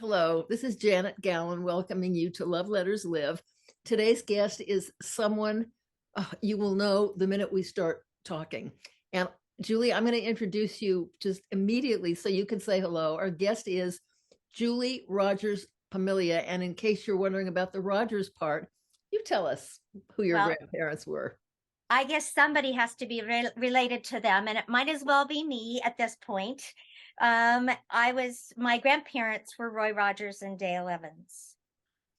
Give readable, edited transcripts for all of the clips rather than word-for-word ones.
Hello, this is Janet Gallen welcoming you to Love Letters Live. Today's guest is someone you will know the minute we start talking. And Julie, I'm going to introduce you just immediately so you can say hello. Our guest is Julie Rogers Pomilia. And in case you're wondering about the Rogers part, you tell us who your Well, grandparents were. I guess somebody has to be related to them, and it might as well be me at this point. My grandparents were Roy Rogers and Dale Evans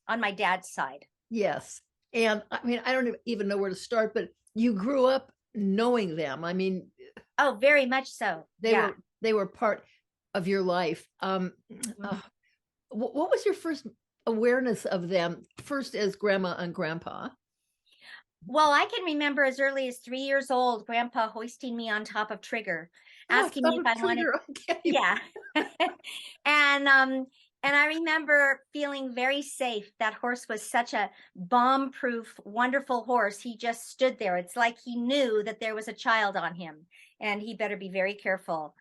on my dad's side. Yes. And I mean, I don't even know where to start, but you grew up knowing them. I mean, Oh, very much so. they Yeah. were they were part of your life. Mhm. Uh, what was your first awareness of them? First as grandma and grandpa. Well, I can remember as early as 3 years old, Grandpa hoisting me on top of Trigger, Oh, asking me top if of I wanted. trigger. Okay. Yeah. And I remember feeling very safe. That horse was such a bomb-proof, wonderful horse. He just stood there. It's like he knew that there was a child on him and he better be very careful.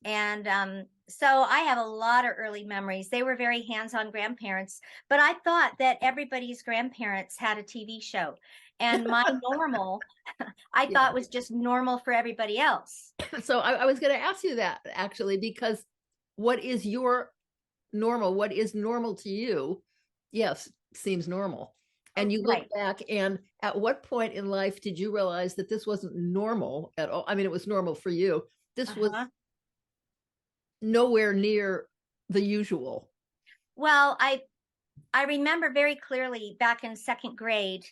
And so I have a lot of early memories. They were very hands-on grandparents, but I thought that everybody's grandparents had a TV show. And my normal, I Yeah. thought was just normal for everybody else. So I was going to ask you that actually, because what is your normal? What is normal to you? Yes, seems normal. And Oh, you look right. back, and at what point in life did you realize that this wasn't normal at all? I mean, it was normal for you. This was Uh-huh. nowhere near the usual. Well, I remember very clearly back in second grade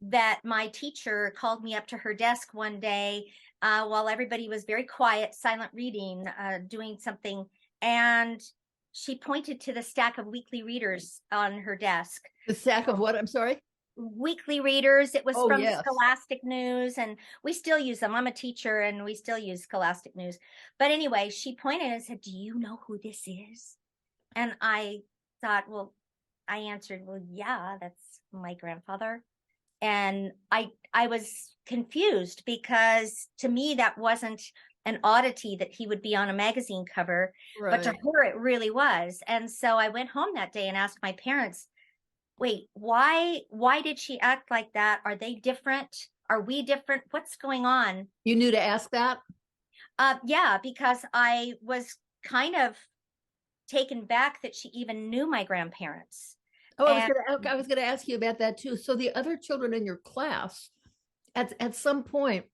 that my teacher called me up to her desk one day while everybody was very quiet, silent reading, doing something, and she pointed to the stack of weekly readers on her desk. The sack of what? I'm sorry. Weekly readers. It was Oh, from yes. Scholastic News, and we still use them. I'm a teacher, and we still use Scholastic News. But anyway, she pointed and said, "Do you know who this is?" And I thought, well, I answered, well, yeah, that's my grandfather. And I was confused because to me that wasn't an oddity that he would be on a magazine cover, but to Right. her it really was. And so I went home that day and asked my parents, wait, why did she act like that? Are they different? Are we different? What's going on? You knew to ask that? Yeah, because I was kind of taken back that she even knew my grandparents. Oh, And I was gonna ask you about that too. So the other children in your class, at some point,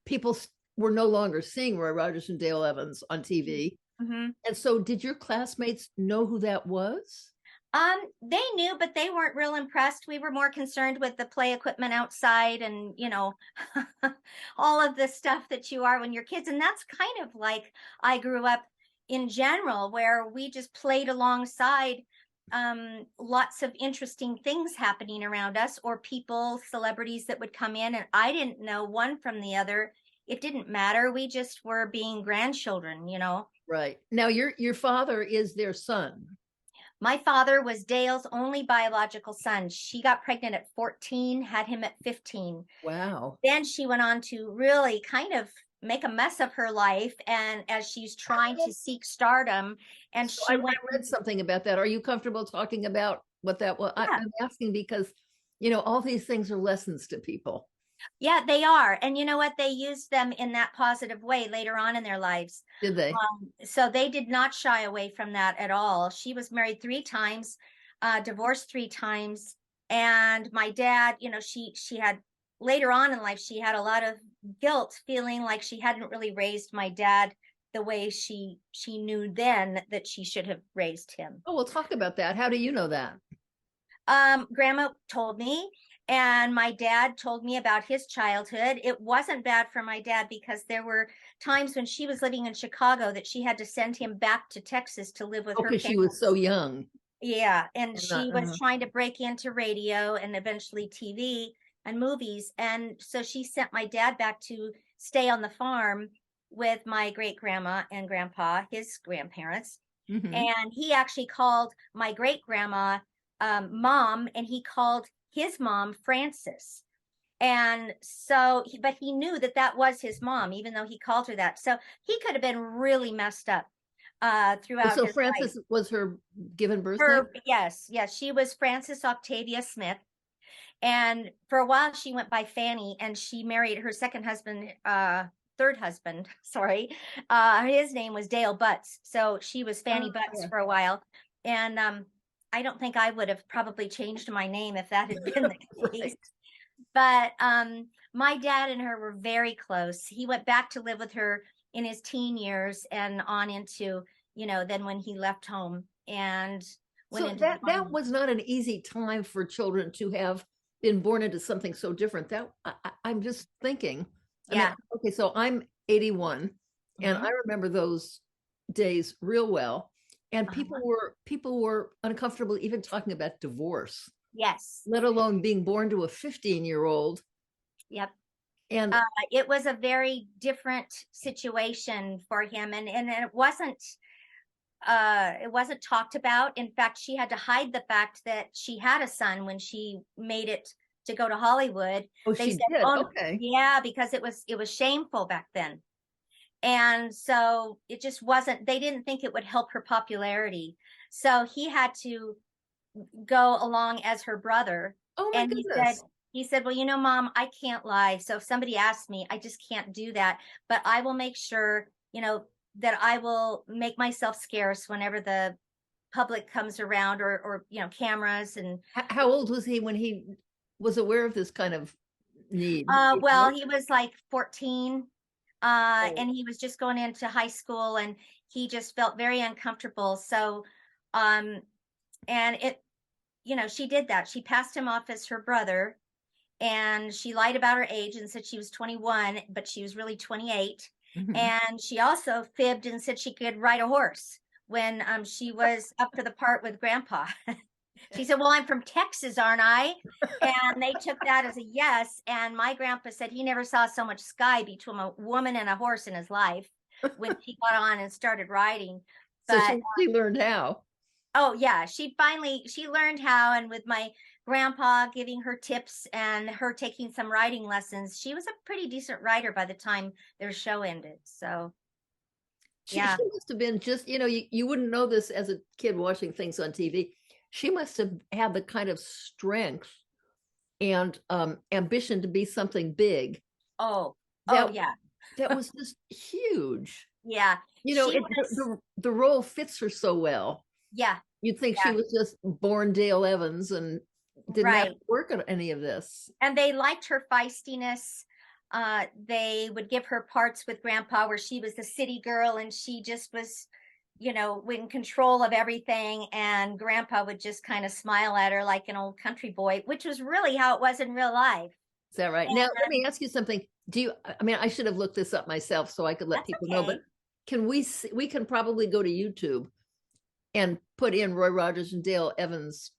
people were no longer seeing Roy Rogers and Dale Evans on TV. Mhm. And so did your classmates know who that was? They knew, but they weren't real impressed. We were more concerned with the play equipment outside and, all of the stuff that you are when you're kids. And that's kind of like I grew up in general, where we just played alongside lots of interesting things happening around us, or people, celebrities that would come in, and I didn't know one from the other. It didn't matter. We just were being grandchildren. Right. Now your father is their son. My father was Dale's only biological son. She got pregnant at 14, had him at 15. Wow. Then she went on to really kind of make a mess of her life, and as she's trying to seek stardom, and So I she went. read something about that. Are you comfortable talking about what that was? Yeah. I'm asking because, all these things are lessons to people. Yeah, they are. And you know what? They used them in that positive way later on in their lives. Did they? So they did not shy away from that at all. She was married 3 times, divorced 3 times. And my dad, she had later on in life, she had a lot of guilt, feeling like she hadn't really raised my dad the way she knew then that she should have raised him. Oh, we'll talk about that. How do you know that? Grandma told me, and my dad told me about his childhood. It wasn't bad for my dad because there were times when she was living in Chicago that she had to send him back to Texas to live with Oh, her because she was parents. so young. Yeah, and And not, she was trying to break into radio and eventually TV and movies. And so she sent my dad back to stay on the farm with my great grandma and grandpa, his grandparents. mhm. And he actually called my great grandma mom, and he called his mom Frances. And so, but he knew that that was his mom, even though he called her that. So he could have been really messed up. throughout So his life. Frances was her given birth name? Yes, she was Frances Octavia Smith. And for a while, she went by Fanny, and she married her second husband, third husband, sorry. His name was Dale Butts. So she was Fanny Oh, Butts yeah. for a while. And I don't think I would have probably changed my name if that had been the case. But my dad and her were very close. He went back to live with her in his teen years and on into, then when he left home and went So into the that army. was not an easy time for children to have been born into something so different. I'm just thinking. I mean, Yeah. okay, so I'm 81, and Mhm. I remember those days real well. And Uh-huh. people were uncomfortable even talking about divorce, Yes. let alone being born to a 15-year-old. Yep. And It was a very different situation for him, and it wasn't talked about. In fact, she had to hide the fact that she had a son when she made it to go to Hollywood. oh, They she said, did. "Oh, Okay. yeah," because it was shameful back then. And so it just wasn't, they didn't think it would help her popularity. So he had to go along as her brother. Oh my And goodness. he said, well, Mom, I can't lie. So if somebody asks me, I just can't do that. But I will make sure, that I will make myself scarce whenever the public comes around or cameras. And How old was he when he was aware of this kind of need? well, he was like 14, Oh. and he was just going into high school, and he just felt very uncomfortable. So, um, and she did that. She passed him off as her brother, and she lied about her age and said she was 21, but she was really 28. Mhm. And she also fibbed and said she could ride a horse when she was up for the part with Grandpa. She said, well, I'm from Texas, aren't I? And they took that as a yes. And my grandpa said he never saw so much sky between a woman and a horse in his life when she got on and started riding. So But she learned how. oh yeah, she learned how, and with my grandpa giving her tips and her taking some riding lessons, she was a pretty decent rider by the time their show ended. So She yeah. must have been just, you wouldn't know this as a kid watching things on TV. She must have had the kind of strength and ambition to be something big Oh, oh that yeah. that was just huge. Yeah. She was, The role fits her so well. yeah, You'd think she yeah, was just born Dale Evans and didn't have to right. work on any of this. And they liked her feistiness. They would give her parts with Grandpa where she was the city girl and she just was, in control of everything. And Grandpa would just kind of smile at her like an old country boy, which was really how it was in real life. Is that right? Now, let me ask you something. I mean, I should have looked this up myself so I could let That's people know, but okay. we can probably go to YouTube and put in Roy Rogers and Dale Evans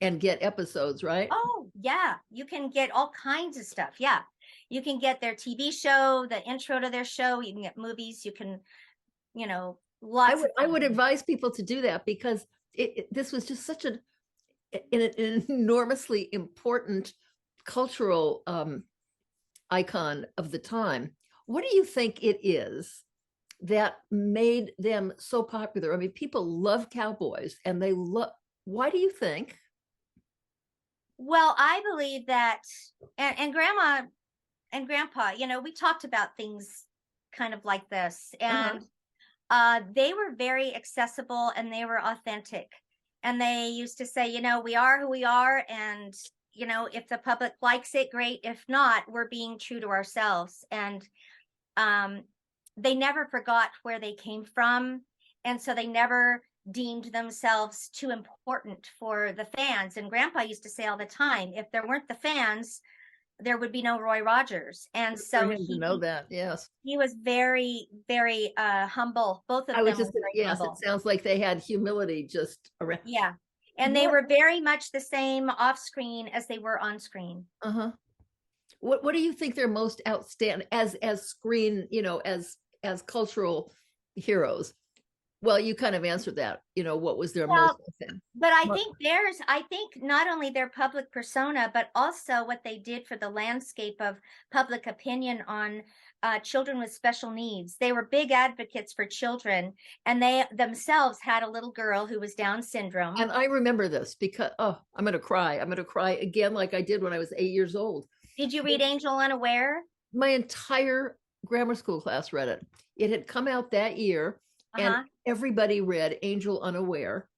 and get episodes, right? Oh, yeah. You can get all kinds of stuff. Yeah. You can get their TV show, the intro to their show. You can get movies. You can, lots of I would things. advise people to do that because this was just such an enormously important cultural icon of the time. What do you think it is that made them so popular? I mean, people love cowboys and they love, why do you think? Well, I believe that, and Grandma and Grandpa, we talked about things kind of like this, Uh-huh. and they were very accessible and they were authentic. And they used to say, we are who we are. And, if the public likes it, great. If not, we're being true to ourselves. And um, they never forgot where they came from. And so they never deemed themselves too important for the fans. And Grandpa used to say all the time, if there weren't the fans, there would be no Roy Rogers. And For so him to know that, yes. he was very, very humble. Both I of was them were just, very yes, it humble. sounds like they had humility just around. Yeah. And they What, were very much the same off screen as they were on screen. uh-huh. What do you think they're most outstanding as screen, as cultural heroes? Well, you kind of answered that. What was their most Well, but what- I think not only their public persona, but also what they did for the landscape of public opinion on children with special needs. They were big advocates for children, and they themselves had a little girl who was Down syndrome. And I remember this because, oh, I'm going to cry. I'm going to cry again like I did when I was 8 years old. Did you read Angel Unaware? My entire grammar school class read it. It had come out that year, and everybody read Angel Unaware.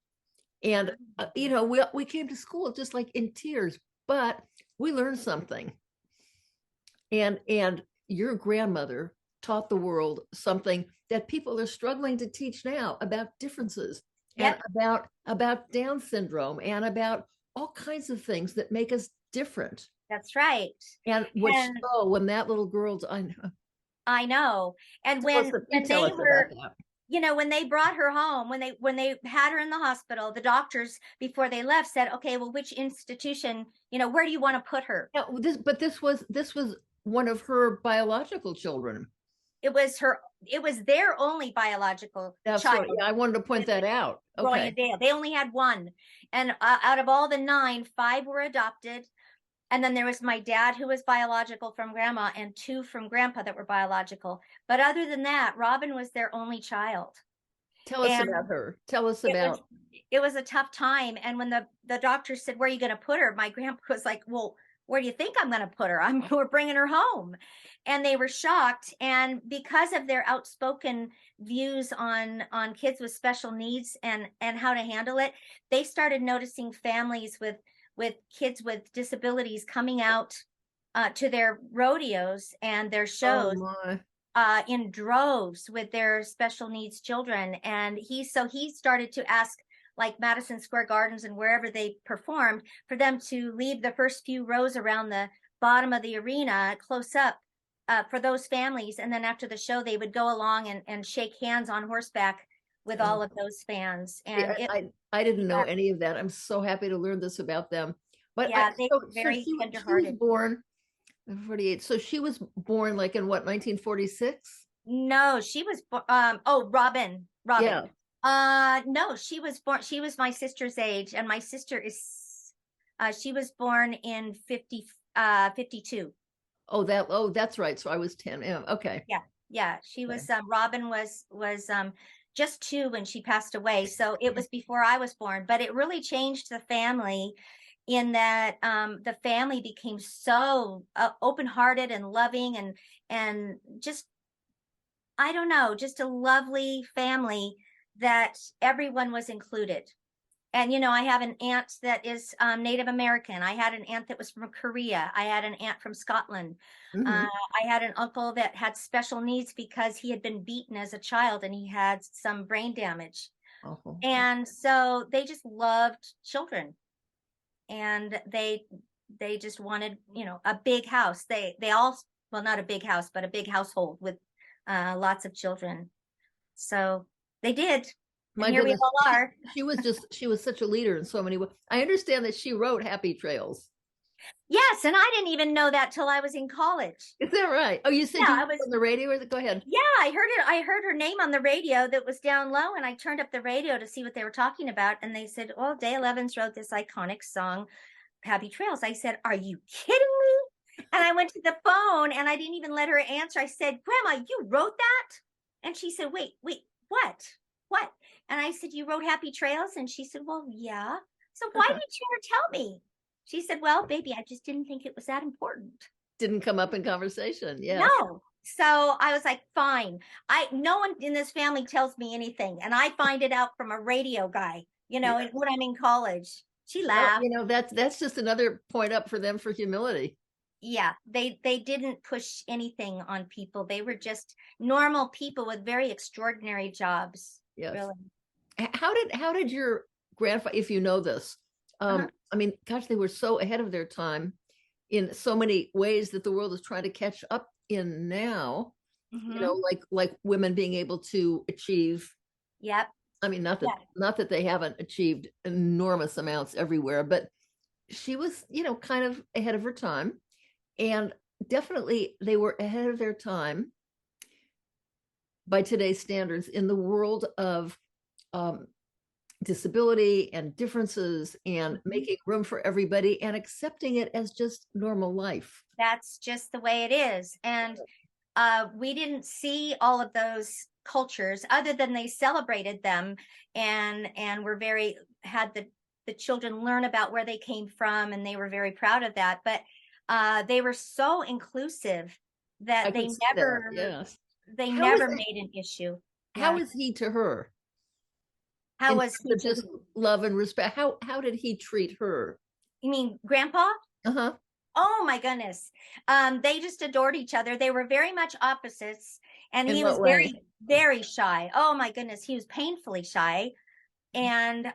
And, we came to school just like in tears, but we learned something. And your grandmother taught the world something that people are struggling to teach now about differences and about Down syndrome and about all kinds of things that make us different. That's right. And when that little girl's, I know. And when they were, when they brought her home, when they had her in the hospital, the doctors before they left said, okay, well, which institution, where do you want to put her? Yeah, this was one of her biological children. It was their only biological child. Right. Yeah, I wanted to point that out. Okay. They only had one. And out of all the 9, 5 were adopted. And then there was my dad, who was biological from grandma, and 2 from grandpa that were biological. But other than that, Robin was their only child. Tell us about her. Tell us about. It was a tough time. And when the doctor said, where are you going to put her? My grandpa was like, well, where do you think I'm going to put her? We're bringing her home. And they were shocked. And because of their outspoken views on kids with special needs and how to handle it, they started noticing families with kids with disabilities coming out to their rodeos and their shows in droves with their special needs children. And he started to ask, like Madison Square Gardens and wherever they performed, for them to leave the first few rows around the bottom of the arena close up for those families. And then after the show, they would go along and shake hands on horseback with all of those fans. And I didn't know any of that. I'm so happy to learn this about them. But they were very tenderhearted. She was born in 48. So she was born like in what, 1946? No, she was Robin. Yeah. No, she was my sister's age, and my sister she was born in 52. That's right. So I was 10. Yeah, okay. Yeah. She was Robin was just 2 when she passed away. So it was before I was born, but it really changed the family in that the family became so open-hearted and loving and just, I don't know, just a lovely family that everyone was included. And, I have an aunt that is Native American. I had an aunt that was from Korea. I had an aunt from Scotland. Mm-hmm. I had an uncle that had special needs because he had been beaten as a child and he had some brain damage. Uh-huh. And so they just loved children. And they just wanted, a big house. They all, well, not a big house, but a big household with lots of children. So they did. And here we all are. She was such a leader in so many ways. I understand that she wrote Happy Trails. Yes, and I didn't even know that till I was in college. Is that right? Oh, you said you was on the radio? Go ahead. Yeah, I heard it. I heard her name on the radio that was down low, and I turned up the radio to see what they were talking about, and they said, "Oh, Dale Evans wrote this iconic song, Happy Trails." I said, "Are you kidding me?" And I went to the phone, and I didn't even let her answer. I said, "Grandma, you wrote that?" And she said, "Wait, what? What?" And I said, "You wrote Happy Trails?" And she said, "Well, yeah." So why didn't you ever tell me? She said, "Well, baby, I just didn't think it was that important." Didn't come up in conversation. Yeah. No. So I was like, fine. No one in this family tells me anything. And I find it out from a radio guy, when I'm in college. She laughed. Well, that's just another point up for them for humility. Yeah. They didn't push anything on people. They were just normal people with very extraordinary jobs. Yes. Really. How did your grandfather, if you know this, I mean, gosh, they were so ahead of their time in so many ways that the world is trying to catch up in now. Mm-hmm. Like women being able to achieve. Yep. I mean, not that they haven't achieved enormous amounts everywhere, but she was, kind of ahead of her time, and definitely they were ahead of their time by today's standards in the world of disability and differences and making room for everybody and accepting it as just normal life. That's just the way it is. And We didn't see all of those cultures other than they celebrated them and were very had the children learn about where they came from, and they were very proud of that. But they were so inclusive I that could see that. Yes. they How is never it? made an issue. How Yeah. is he to her? How In was terms he of to just love and respect, how did he treat her? you mean grandpa? Uh-huh. Oh my goodness. They just adored each other. They were very much opposites, and In he what was way? very, very shy. Oh my goodness, he was painfully shy. And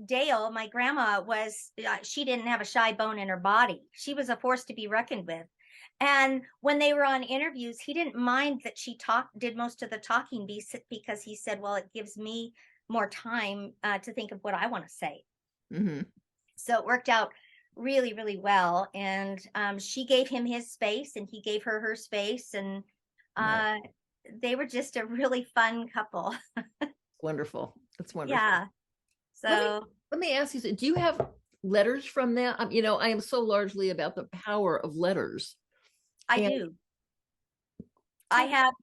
Dale, my grandma, was she didn't have a shy bone in her body. She was a force to be reckoned with. And when they were on interviews, he didn't mind that she did most of the talking because he said, well, it gives me more time to think of what I want to say. Mm-hmm. So it worked out really, really well. And she gave him his space, and he gave her space. And Right. uh, they were just a really fun couple. Wonderful. That's wonderful. Yeah. Let me So let me ask you, do you have letters from them? I am so largely about the power of letters. I And do. talk.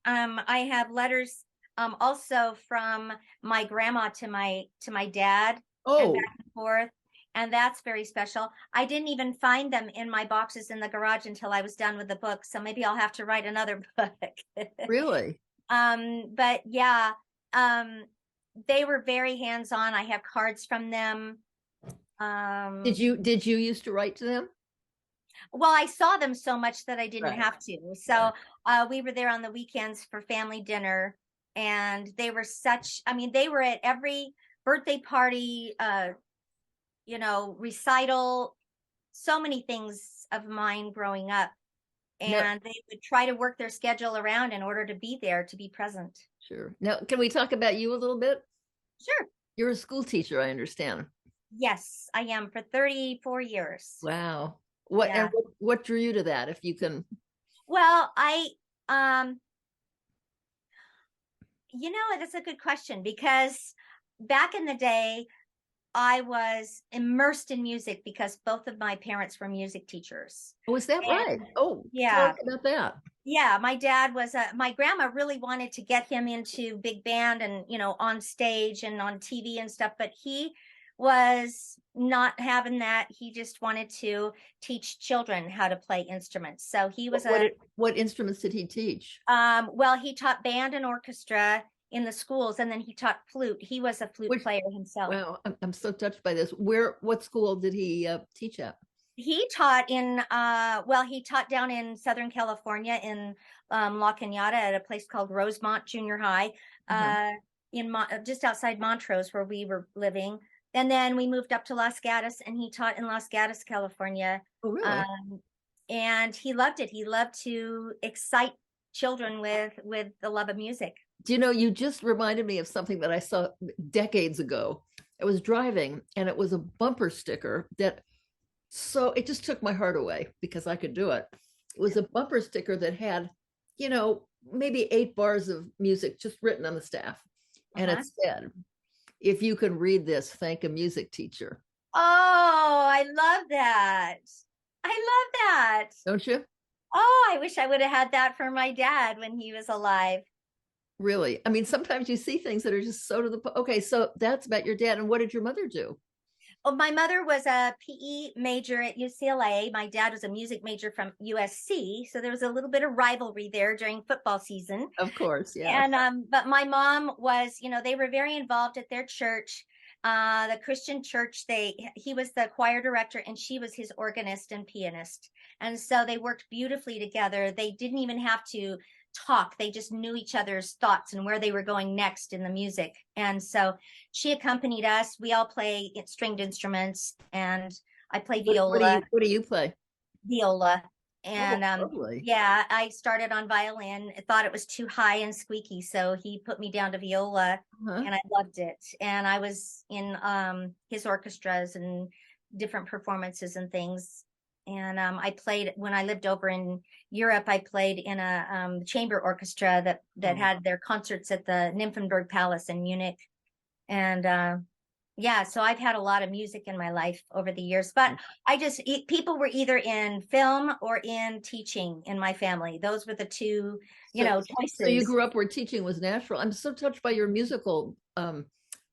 I have letters also from my grandma to my dad, and Oh, back and forth. And that's very special. I didn't even find them in my boxes in the garage until I was done with the book. So maybe I'll have to write another book. really? But yeah, um, they were very hands-on. I have cards from them. Did Um, you used to write to them? well, I saw them so much that I didn't Right. have to. Yeah. So we were there on the weekends for family dinner, and they were I mean, they were at every birthday party, recital, so many things of mine growing up. No, And they would try to work their schedule around in order to be there, to be present. sure. Now, can we talk about you a little bit? Sure. You're a school teacher, I understand. Yes, I am for 34 years. Wow. Yeah. What drew you to that? If you can. Well, um, that's a good question because back in the day, I was immersed in music because both of my parents were music teachers. Oh, is that right? And Oh, tell us yeah, about that. yeah, my dad was my grandma really wanted to get him into big band and, on stage and on TV and stuff, but he was not having that. He just wanted to teach children how to play instruments. So he was What instruments did he teach? well, he taught band and orchestra in the schools, and then he taught flute. He was a flute Which player himself. Wow, I'm so touched by this. What school did he teach at? He taught he taught down in Southern California in La Cañada at a place called Rosemont Junior High, Uh-huh. just outside Montrose where we were living. And then we moved up to Los Gatos, and he taught in Los Gatos, California. Oh, really? Um, and he loved it. He loved to excite children with the love of music. Do you know, you just reminded me of something that I saw decades ago. I was driving and it was a bumper sticker it just took my heart away because I could do it. It was a bumper sticker that had, maybe 8 bars of music just written on the staff. And it Uh-huh. said, if you can read this, thank a music teacher. Oh, I love that. I love that. Don't you? Oh, I wish I would have had that for my dad when he was alive. Really? I mean, sometimes you see things that are just so to the okay. So that's about your dad. And what did your mother do? Well, my mother was a PE major at UCLA. My dad was a music major from USC. So there was a little bit of rivalry there during football season. Of course, yes. And but my mom was, they were very involved at their church, the Christian church. He was the choir director, and she was his organist and pianist. And so they worked beautifully together. They didn't even have to talk. They just knew each other's thoughts and where they were going next in the music. And so she accompanied us. We all play stringed instruments, and I play What do you play? viola. Oh, And lovely. yeah, I started on violin. I thought it was too high and squeaky, so he put me down to viola, Uh-huh. and I loved it. And I was in his orchestras and different performances and things. And I played when I lived over in Europe. I played in a chamber orchestra that Oh, had their concerts at the Nymphenburg Palace in Munich. And Yeah, so I've had a lot of music in my life over the years, but people were either in film or in teaching in my family. Those were the two, So, so you choices. grew up where teaching was natural. I'm so touched by your musical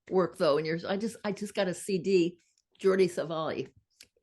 work though. And yours, I just got a CD, Jordi Savali,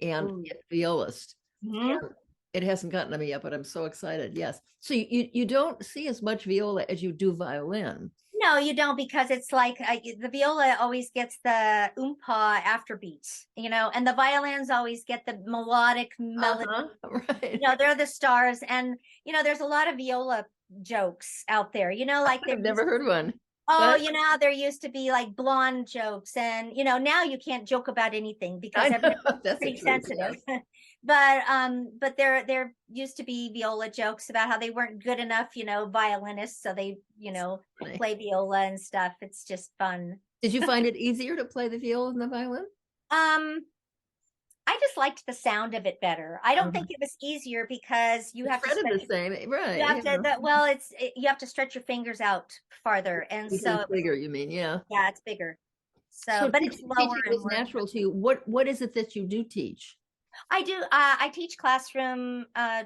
and Ooh. it's violist. Mhm. And it hasn't gotten to me yet, but I'm so excited. Yes. So you don't see as much viola as you do violin. No, you don't, because it's like the viola always gets the oompa afterbeat, and the violins always get the melodic melody. Uh-huh. Right. They're the stars, and there's a lot of viola jokes out there. Like I've never heard one. oh, But there used to be like blonde jokes, and now you can't joke about anything because I everybody's know that's the pretty truth. sensitive. Yes. But there used to be viola jokes about how they weren't good enough, violinists, so they, Funny. play viola and stuff. It's just fun. Did you find it easier to play the viola than the violin? Um, I just liked the sound of it better. I don't Uh-huh. think it was easier because you The have to fret is stretch the same, right? you have Yeah. to you have to stretch your fingers out farther, and Because so it's bigger, you mean? Yeah. yeah, it's bigger. So, So but it's lower teaching and was more. natural to you. What is it that you do teach? I do. I teach classroom. I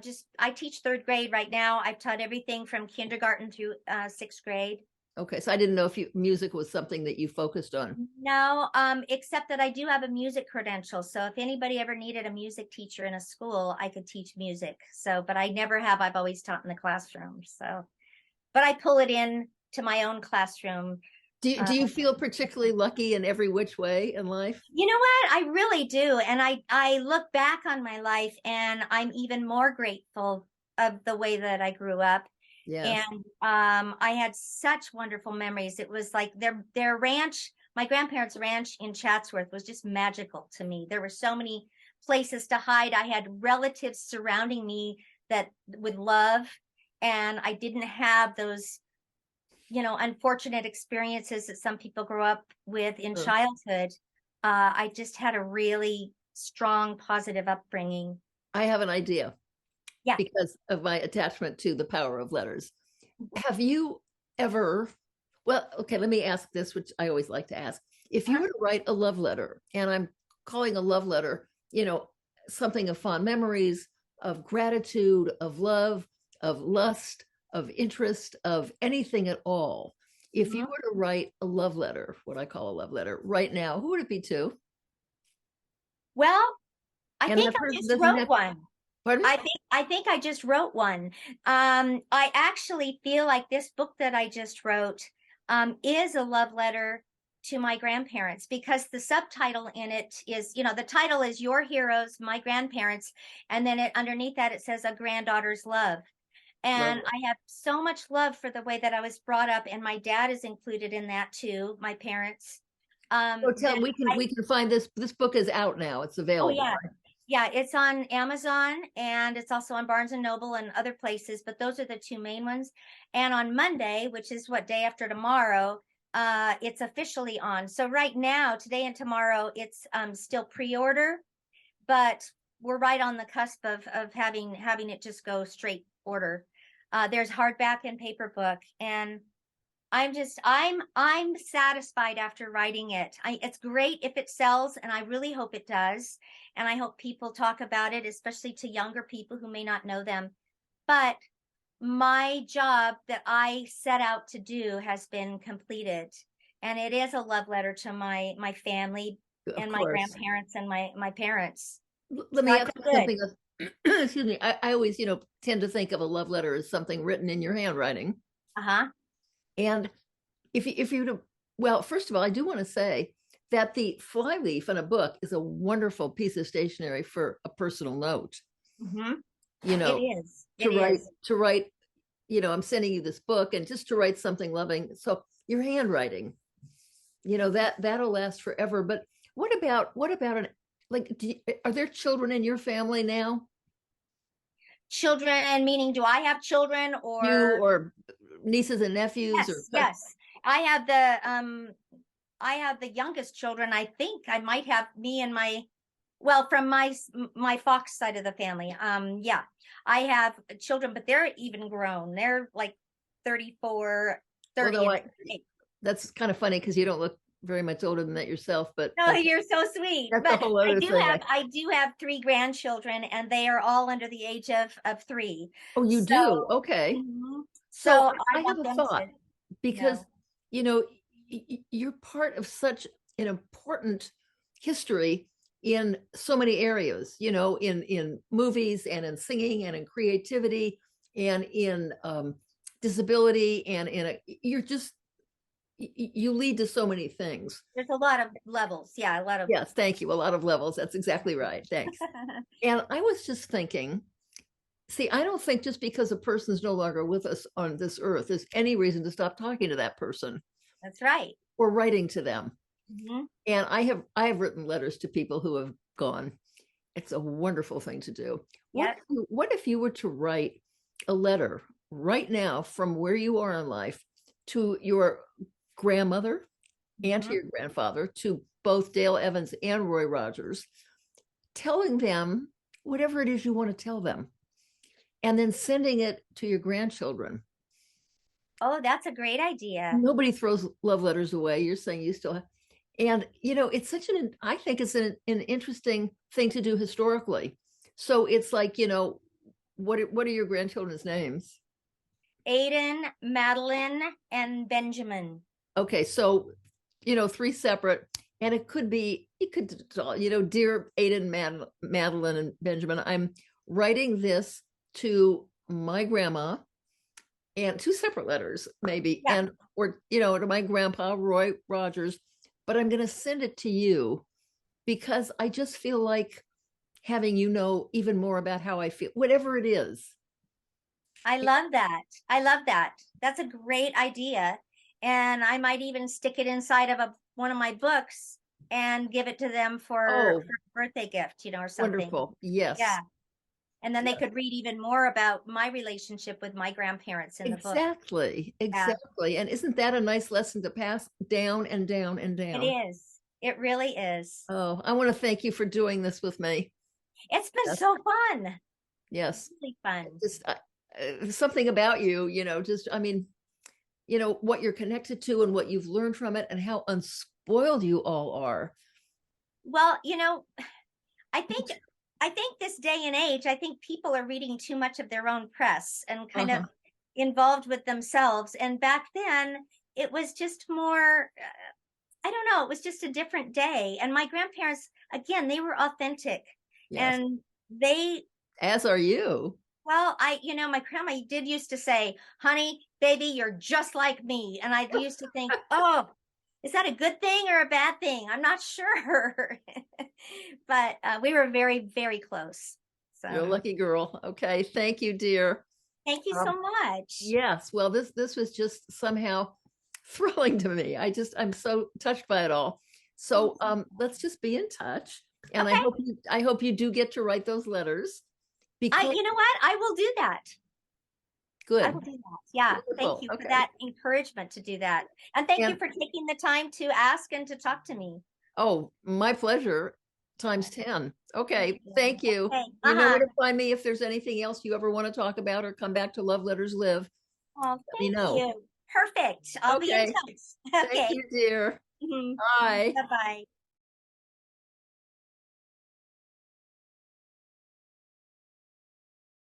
teach third grade right now. I've taught everything from kindergarten through sixth grade. Okay, so I didn't know if music was something that you focused on. No, except that I do have a music credential. So if anybody ever needed a music teacher in a school, I could teach music. So, but I never have. I've always taught in the classroom. So, but I pull it in to my own classroom. Do you feel particularly lucky in every which way in life? You know what? I really do. And I look back on my life and I'm even more grateful of the way that I grew up. Yes. And I had such wonderful memories. It was like their ranch, my grandparents' ranch in Chatsworth was just magical to me. There were so many places to hide. I had relatives surrounding me that with love, and I didn't have those unfortunate experiences that some people grow up with in Sure. childhood. I just had a really strong, positive upbringing. I have an idea Yeah. because of my attachment to the power of letters. Have you ever, well, okay, let me ask this, which I always like to ask. If you were to write a love letter, and I'm calling a love letter, something of fond memories, of gratitude, of love, of lust, of interest, of anything at all. If you Mhm. were to write a love letter, what I call a love letter right now, who would it be to? Well, I And think that I person just doesn't wrote have, one. pardon me? I think I just wrote one. I actually feel like this book that I just wrote is a love letter to my grandparents, because the subtitle in it is, the title is Your Heroes, My Grandparents, and then underneath that it says A Granddaughter's Love. And Lovely. I have so much love for the way that I was brought up, and my dad is included in that too, my parents. So That we can find this book is out now. It's Oh available. yeah. Yeah, it's on Amazon, and it's also on Barnes and Noble and other places, but those are the two main ones. And on Monday, which is what, day after tomorrow, it's officially on. So right now, today and tomorrow, it's still pre-order, but we're right on the cusp of having it just go straight order. There's hardback and paper book, and I'm satisfied after writing it. It's great if it sells, and I really hope it does. And I hope people talk about it, especially to younger people who may not know them. But my job that I set out to do has been completed. And it is a love letter to my family Of and my course. grandparents and my parents. Let So me I ask feel you good. something else. Excuse me. I always, tend to think of a love letter as something written in your handwriting. Uh-huh. And if you to, well, first of all, I do want to say that the flyleaf in a book is a wonderful piece of stationery for a personal note. Mm-hmm. You It know, is. to It write is. to write. I'm sending you this book, and just to write something loving. So your handwriting, that'll last forever. But what about an like? Are there children in your family now? Children, meaning do I have children You or or nieces and nephews or yes, yes. I have the youngest children. I think I might have me and from my Fox side of the family. Yeah. I have children, but they're even grown. They're like 34, 30 although and I that's kind of funny because you don't look very much older than that yourself, but Oh, you're so sweet. that's a But whole other thing. I do have three grandchildren, and they are all under the age of 3. Oh, you So, do? Okay. So so I I have want a them to thought because, know. you know, you're part of such an important history in so many areas, in movies and in singing and in creativity and in disability and you're just, you lead to so many things. There's a lot of levels. Yeah, a lot of. Yes, thank you. A lot of levels. That's exactly right. Thanks. And I was just thinking, see, I don't think just because a person's no longer with us on this earth, there's any reason to stop talking to that person That's right. or writing to them. Mhm. And I have written letters to people who have gone. It's a wonderful thing to do. Yep. What if you were to write a letter right now from where you are in life to your grandmother and to Mhm. your grandfather, to both Dale Evans and Roy Rogers, telling them whatever it is you want to tell them, and then sending it to your grandchildren? Oh, that's a great idea. Nobody throws love letters away. You're saying you still have, and it's such I think it's an interesting thing to do historically. So it's like, what are your grandchildren's names? Aiden, Madeline, and Benjamin. Okay, so 3 separate, and it could be, dear Aiden, Madeline, and Benjamin, I'm writing this to my grandma, and 2 separate letters maybe, Yeah. and or to my grandpa Roy Rogers, but I'm going to send it to you because I just feel like having even more about how I feel, whatever it is. I love that. I love that. That's a great idea. And I might even stick it inside of one of my books and give it to them for Oh, a birthday gift, or something. wonderful. Yes. Yeah. And then they Yes. could read even more about my relationship with my grandparents in the book. Exactly. Yeah, Exactly. And isn't that a nice lesson to pass down and down and it down? is. It really is. Oh, I want to thank you for doing this with me. It's been Yes. so fun. Yes. Really fun. Just something about you, just, I mean, what you're connected to and what you've learned from it and how unspoiled you all are. Well, I think this day and age, I think people are reading too much of their own press and kind of involved with themselves. And back then, it was just more, I don't know, it was just a different day. And my grandparents, again, they were authentic. Yes. And they, As are you. well, my grandma did used to say, honey, baby, you're just like me. And I used to think, oh, is that a good thing or a bad thing? I'm not sure. But we were very, very close. You're a So lucky girl. Okay. Thank you, dear. thank you so much. Yes. Well, this was just somehow thrilling to me. I'm so touched by it all. So let's just be in touch. And Okay. I hope you do get to write those letters. Because You know what? I will do that. good. I will do that. Yeah. Wonderful. Thank you Okay. for that encouragement to do that. And thank you for taking the time to ask and to talk to me. Oh, my pleasure. Times 10. Okay. Thank you. Okay. You know where to find me if there's anything else you ever want to talk about or come back to Love Letters Live. Oh, Let me thank know. you. Perfect. I'll be in Okay. touch. Okay. Thank you, dear. Bye. Bye-bye.